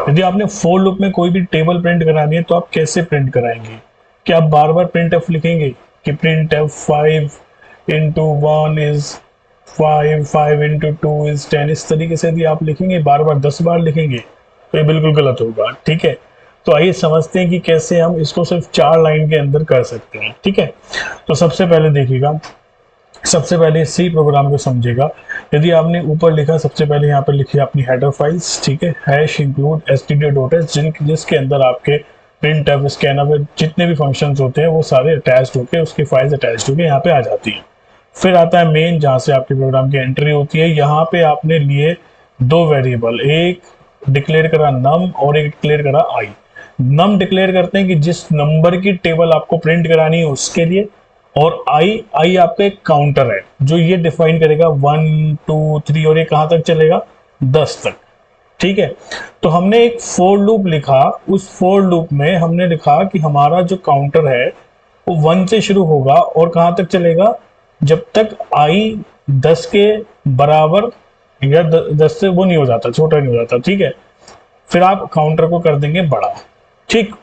यदि आपने for loop में कोई भी टेबल प्रिंट करानी है तो आप कैसे प्रिंट कराएंगे? क्या आप बार बार प्रिंट एफ लिखेंगे कि print F 5 into 1 is 5, 5 into 2 is 10, इस तरीके से यदि आप लिखेंगे बार बार 10 बार लिखेंगे तो ये बिल्कुल गलत होगा। ठीक है, तो आइए समझते हैं कि कैसे हम इसको सिर्फ 4 लाइन के अंदर कर सकते हैं। ठीक है, तो सबसे पहले देखिएगा, सबसे पहले सी प्रोग्राम को समझेगा। यदि आपने ऊपर लिखा, सबसे पहले यहाँ पर लिखी अपनी हेडर फाइल्स, ठीक है, हैश इंक्लूड std.h, जिसके अंदर आपके प्रिंट एफ, स्कैनर, जितने भी फंक्शंस होते हैं वो सारे अटैच्ड होके, उसकी फाइल्स अटैच्ड होके यहाँ पे आ जाती हैं। फिर आता है मेन, जहाँ से आपके प्रोग्राम की एंट्री होती है। यहाँ पे आपने लिए 2 वेरिएबल, एक डिक्लेयर करा नम और एक डिक्लेयर करा आई। नम डिक्लेयर करते हैं कि जिस नंबर की टेबल आपको प्रिंट करानी है उसके लिए, और आई आपका एक काउंटर है जो ये डिफाइन करेगा 1 2 3 और ये कहां तक चलेगा, 10 तक। ठीक है, तो हमने एक फोर लूप लिखा, उस फोर लूप में हमने लिखा कि हमारा जो काउंटर है वो 1 से शुरू होगा और कहां तक चलेगा, जब तक आई 10 के बराबर या 10 से वो नहीं हो जाता, छोटा नहीं हो जाता। ठीक है, फिर आप काउंटर को कर देंगे बड़ा। ठीक,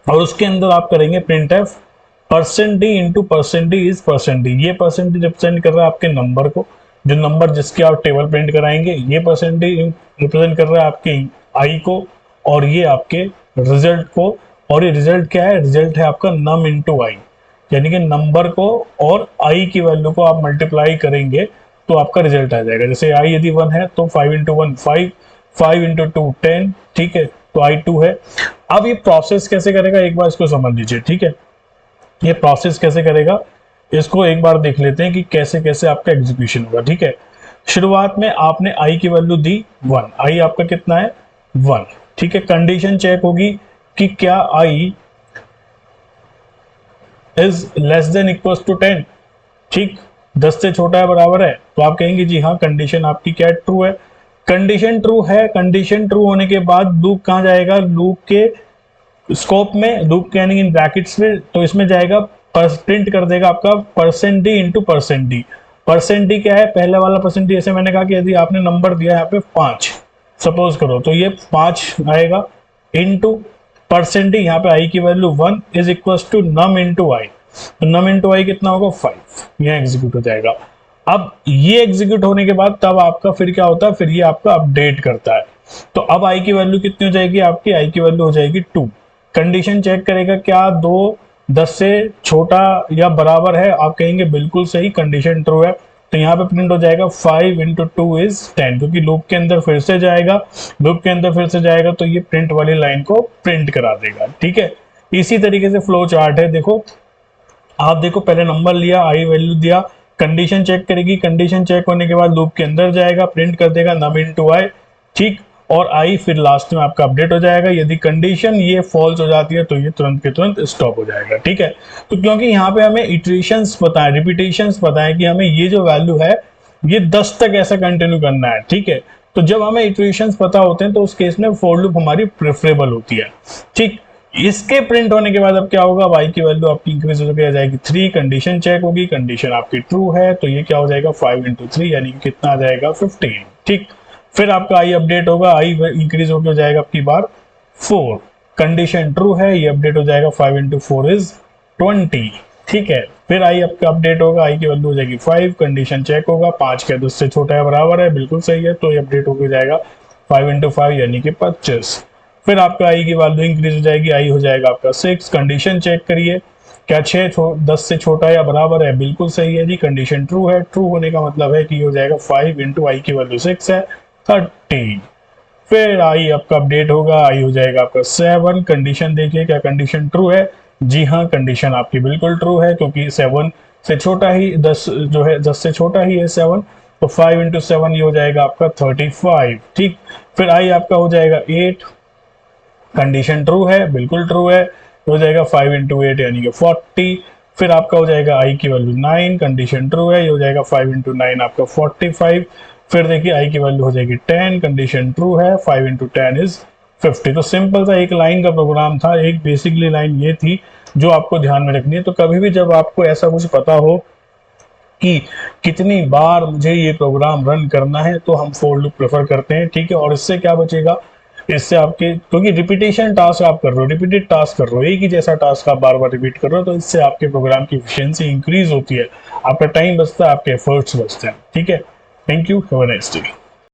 और उसके अंदर आप करेंगे print F %d into %d is %d। ये % रिप्रेजेंट कर रहा है आपके नंबर को, जो नंबर जिसके आप टेबल प्रिंट कराएंगे। ये % रिप्रेजेंट कर रहा है आपके आई को, और ये आपके रिजल्ट को। और ये रिजल्ट क्या है, रिजल्ट है आपका नम इंटू आई, यानी कि नंबर को और आई की वैल्यू को आप मल्टीप्लाई करेंगे तो आपका रिजल्ट आ जाएगा। जैसे आई यदि 1 है तो 5 इंटू 1 5, 5 इंटू 2 10। ठीक है, तो आई 2 है। अब ये प्रोसेस कैसे करेगा, एक बार इसको समझ लीजिए। ठीक है, ये प्रोसेस कैसे करेगा इसको एक बार देख लेते हैं कि कैसे कैसे आपका एग्जीक्यूशन होगा। ठीक है, शुरुआत में आपने आई की वैल्यू दी 1, आई आपका कितना है 1। ठीक है, कंडीशन चेक होगी कि क्या I is less than equals to 10। ठीक, 10 से छोटा है, बराबर है, तो आप कहेंगे जी हाँ, कंडीशन आपकी क्या ट्रू है। कंडीशन ट्रू है, कंडीशन ट्रू होने के बाद लूप कहाँ जाएगा, लूप के स्कोप में, लूप के यानी इन ब्रैकेट्स में, तो इसमें जाएगा प्रिंट कर देगा आपका %d इंटू %d। %d क्या है, पहले वाला %d, जैसे मैंने कहा कि यदि आपने नंबर दिया यहाँ पे 5 सपोज करो, तो ये 5 आएगा इंटू %d, यहाँ पे आई की वैल्यू 1 is equal to num into I. तो नम इंटू आई कितना होगा 5, यह एग्जीक्यूट हो जाएगा। अब ये एग्जीक्यूट होने के बाद तब आपका फिर क्या होता है, फिर ये आपका अपडेट करता है। तो अब आई की वैल्यू कितनी हो जाएगी, आपकी आई की वैल्यू हो जाएगी 2। कंडीशन चेक करेगा क्या 2 10 से छोटा या बराबर है, आप कहेंगे बिल्कुल सही, कंडीशन ट्रू है। तो यहाँ पे प्रिंट हो जाएगा 5 इंटू 2 इज 10, क्योंकि लूप के अंदर फिर से जाएगा, लूप के अंदर फिर से जाएगा तो ये प्रिंट वाली लाइन को प्रिंट करा देगा। ठीक है, इसी तरीके से फ्लो चार्ट है। देखो आप देखो, पहले नंबर लिया, आई वैल्यू दिया, कंडीशन चेक करेगी, कंडीशन चेक होने के बाद लूप के अंदर जाएगा, प्रिंट कर देगा नम इंटू आई। ठीक, और आई फिर लास्ट में आपका अपडेट हो जाएगा। यदि कंडीशन ये फॉल्स हो जाती है तो ये तुरंत के तुरंत स्टॉप हो जाएगा। ठीक है, तो क्योंकि यहाँ पे हमें इटरेशंस पता है, रिपीटेशंस पता है कि हमें ये जो वैल्यू है ये 10 तक ऐसा कंटिन्यू करना है। ठीक है, तो जब हमें इटरेशंस पता होते हैं तो उस केस में फॉर लूप हमारी प्रेफरेबल होती है। ठीक, इसके प्रिंट होने के बाद अब क्या होगा, y की वैल्यू आपकी इंक्रीज होकर आ जाएगी 3, कंडीशन चेक होगी, कंडीशन आपकी ट्रू है तो ये क्या हो जाएगा 5 इंटू 3, यानी कि कितना आ जाएगा 15। ठीक, फिर आपका आई अपडेट होगा, आई इंक्रीज होकर हो जाएगा आपकी बार 4, कंडीशन ट्रू है, ये अपडेट हो जाएगा 5 इंटू 4 इज 20। ठीक है, फिर आई आपका अपडेट होगा, आई की वैल्यू हो जाएगी 5, कंडीशन चेक होगा, 5 के 10 से छोटा है बराबर है, बिल्कुल सही है, तो ये अपडेट होकर जाएगा 5 इंटू 5 यानी कि 25। फिर आपका आई की वैल्यू इंक्रीज हो जाएगी, आई हो जाएगा आपका 6, कंडीशन चेक करिए क्या 6 10 से छोटा या बराबर है, बिल्कुल सही है जी, कंडीशन ट्रू है। ट्रू होने का मतलब है कि हो जाएगा 5 इंटू आई की वैल्यू 6 है 30। फिर आई आपका अपडेट होगा, आई हो जाएगा आपका 7, कंडीशन देखिए क्या कंडीशन ट्रू है, जी हाँ, कंडीशन आपकी बिल्कुल ट्रू है, क्योंकि 7 से छोटा ही 10 जो है 10 से छोटा ही है 7, तो 5 इंटू 7 ये हो जाएगा आपका 35। ठीक, फिर आई आपका हो जाएगा 8, कंडीशन ट्रू है, बिल्कुल ट्रू है, हो जाएगा 5 इंटू 8 यानी कि 40। फिर आपका हो जाएगा आई की वैल्यू 9, कंडीशन ट्रू है, ये हो जाएगा 5 इंटू 9 आपका 45। फिर देखिए आई की वैल्यू हो जाएगी 10, कंडीशन ट्रू है, 5 इंटू 10 इज 50। तो सिंपल सा एक लाइन का प्रोग्राम था, एक बेसिकली लाइन ये थी जो आपको ध्यान में रखनी है। तो कभी भी जब आपको ऐसा कुछ पता हो कि कितनी बार मुझे ये प्रोग्राम रन करना है तो हम फॉर लूप प्रेफर करते हैं। ठीक है, और इससे क्या बचेगा, इससे आपके, क्योंकि रिपीटेशन टास्क आप कर रहे हो, रिपीटेड टास्क कर रहे हो, एक ही जैसा टास्क आप बार बार रिपीट कर रहे हो, तो इससे आपके प्रोग्राम की एफिशिएंसी इंक्रीज होती है, आपका टाइम बचता है, आपके एफर्ट्स बचते हैं। ठीक है, thank you, have a nice day.